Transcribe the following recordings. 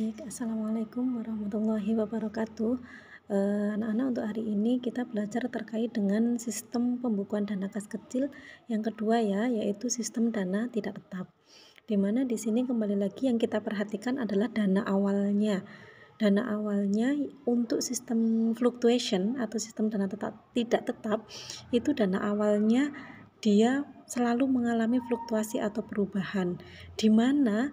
Baik, Assalamualaikum warahmatullahi wabarakatuh. Anak-anak, untuk hari ini kita belajar terkait dengan sistem pembukuan dana kas kecil yang kedua ya, yaitu sistem dana tidak tetap. Di mana di sini kembali lagi yang kita perhatikan adalah dana awalnya. Dana awalnya untuk sistem fluctuation atau sistem dana tidak tetap, itu dana awalnya dia selalu mengalami fluktuasi atau perubahan, di mana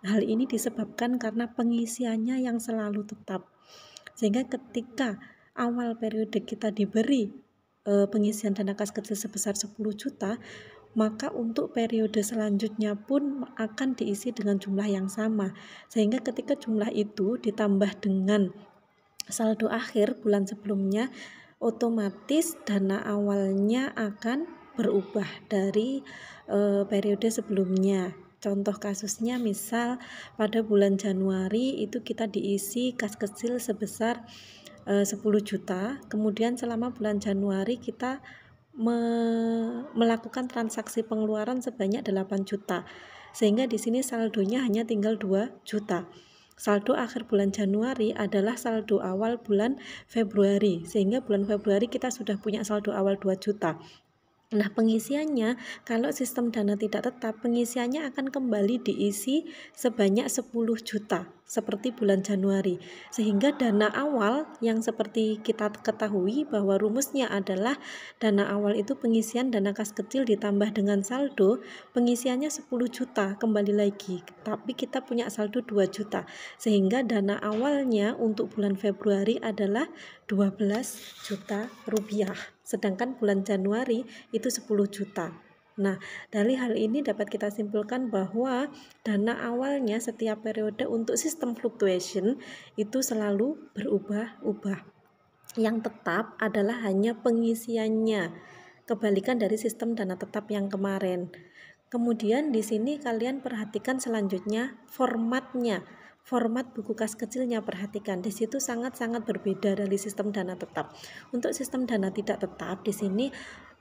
hal ini disebabkan karena pengisiannya yang selalu tetap. Sehingga ketika awal periode kita diberi pengisian dana kas kecil sebesar 10 juta, maka untuk periode selanjutnya pun akan diisi dengan jumlah yang sama. Sehingga ketika jumlah itu ditambah dengan saldo akhir bulan sebelumnya, otomatis dana awalnya akan berubah dari periode sebelumnya. Contoh kasusnya misal pada bulan Januari itu kita diisi kas kecil sebesar 10 juta, kemudian selama bulan Januari kita melakukan transaksi pengeluaran sebanyak 8 juta, sehingga di sini saldonya hanya tinggal 2 juta. Saldo akhir bulan Januari adalah saldo awal bulan Februari, sehingga bulan Februari kita sudah punya saldo awal 2 juta. Nah, pengisiannya kalau sistem dana tidak tetap, pengisiannya akan kembali diisi sebanyak 10 juta seperti bulan Januari. Sehingga dana awal yang seperti kita ketahui bahwa rumusnya adalah dana awal itu pengisian dana kas kecil ditambah dengan saldo, pengisiannya 10 juta kembali lagi, tapi kita punya saldo 2 juta. Sehingga dana awalnya untuk bulan Februari adalah 12 juta rupiah, sedangkan bulan Januari itu 10 juta. Nah, dari hal ini dapat kita simpulkan bahwa dana awalnya setiap periode untuk sistem fluctuation itu selalu berubah-ubah. Yang tetap adalah hanya pengisiannya, kebalikan dari sistem dana tetap yang kemarin. Kemudian di sini kalian perhatikan selanjutnya formatnya. Format buku kas kecilnya perhatikan. Di situ sangat-sangat berbeda dari sistem dana tetap. Untuk sistem dana tidak tetap di sini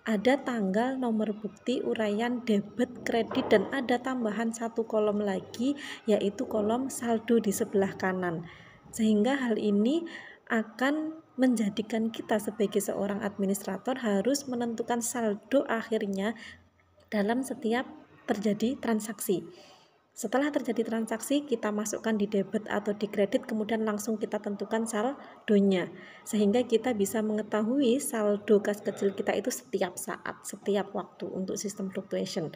ada tanggal, nomor bukti, uraian debit, kredit, dan ada tambahan satu kolom lagi, yaitu kolom saldo di sebelah kanan. Sehingga hal ini akan menjadikan kita sebagai seorang administrator harus menentukan saldo akhirnya dalam setiap terjadi transaksi. Setelah terjadi transaksi, kita masukkan di debit atau di kredit, kemudian langsung kita tentukan saldonya, sehingga kita bisa mengetahui saldo kas kecil kita itu setiap saat, setiap waktu untuk sistem fluctuation.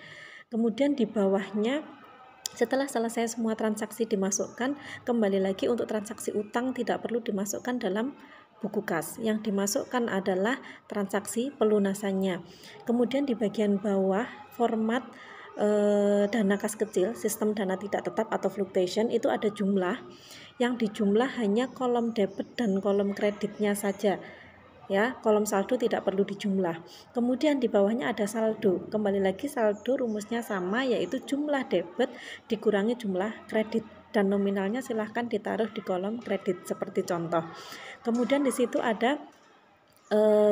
Kemudian di bawahnya, setelah selesai semua transaksi dimasukkan, kembali lagi untuk transaksi utang tidak perlu dimasukkan dalam buku kas. Yang dimasukkan adalah transaksi pelunasannya. Kemudian di bagian bawah format dana kas kecil, sistem dana tidak tetap atau fluctuation, itu ada jumlah. Yang dijumlah hanya kolom debit dan kolom kreditnya saja. Ya, kolom saldo tidak perlu dijumlah. Kemudian di bawahnya ada saldo. Kembali lagi saldo rumusnya sama, yaitu jumlah debit dikurangi jumlah kredit, dan nominalnya silahkan ditaruh di kolom kredit seperti contoh. Kemudian di situ ada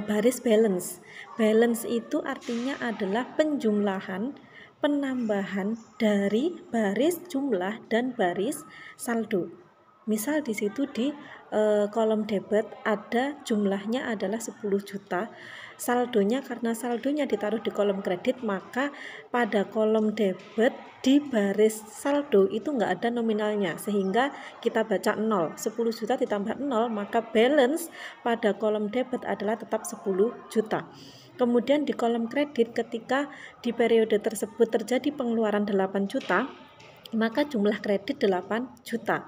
baris balance. Balance itu artinya adalah penjumlahan, penambahan dari baris jumlah dan baris saldo. Misal di situ di kolom debit ada jumlahnya adalah 10 juta. Saldonya, karena saldonya ditaruh di kolom kredit, maka pada kolom debit di baris saldo itu enggak ada nominalnya, sehingga kita baca 0. 10 juta ditambah 0, maka balance pada kolom debit adalah tetap 10 juta. Kemudian di kolom kredit, ketika di periode tersebut terjadi pengeluaran 8 juta, maka jumlah kredit 8 juta.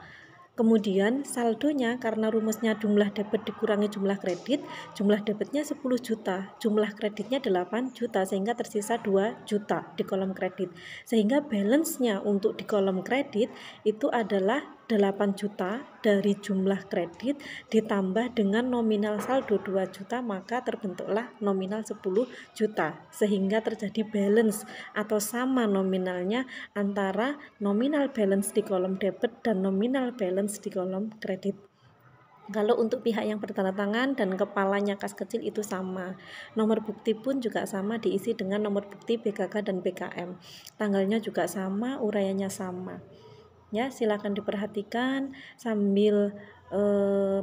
Kemudian saldonya, karena rumusnya jumlah debit dikurangi jumlah kredit, jumlah debitnya 10 juta, jumlah kreditnya 8 juta, sehingga tersisa 2 juta di kolom kredit. Sehingga balance-nya untuk di kolom kredit itu adalah 8 juta dari jumlah kredit ditambah dengan nominal saldo 2 juta, maka terbentuklah nominal 10 juta, sehingga terjadi balance atau sama nominalnya antara nominal balance di kolom debit dan nominal balance di kolom kredit. Kalau untuk pihak yang bertanda tangan dan kepalanya kas kecil itu sama. Nomor bukti pun juga sama, diisi dengan nomor bukti BKK dan BKM. Tanggalnya juga sama, uraiannya sama. Ya, silakan diperhatikan sambil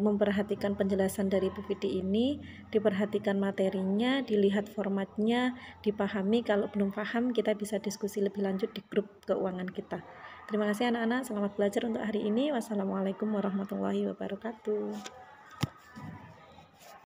memperhatikan penjelasan dari Bu Vidi ini, diperhatikan materinya, dilihat formatnya, dipahami. Kalau belum paham, kita bisa diskusi lebih lanjut di grup keuangan kita. Terima kasih anak-anak, selamat belajar untuk hari ini. Wassalamualaikum warahmatullahi wabarakatuh.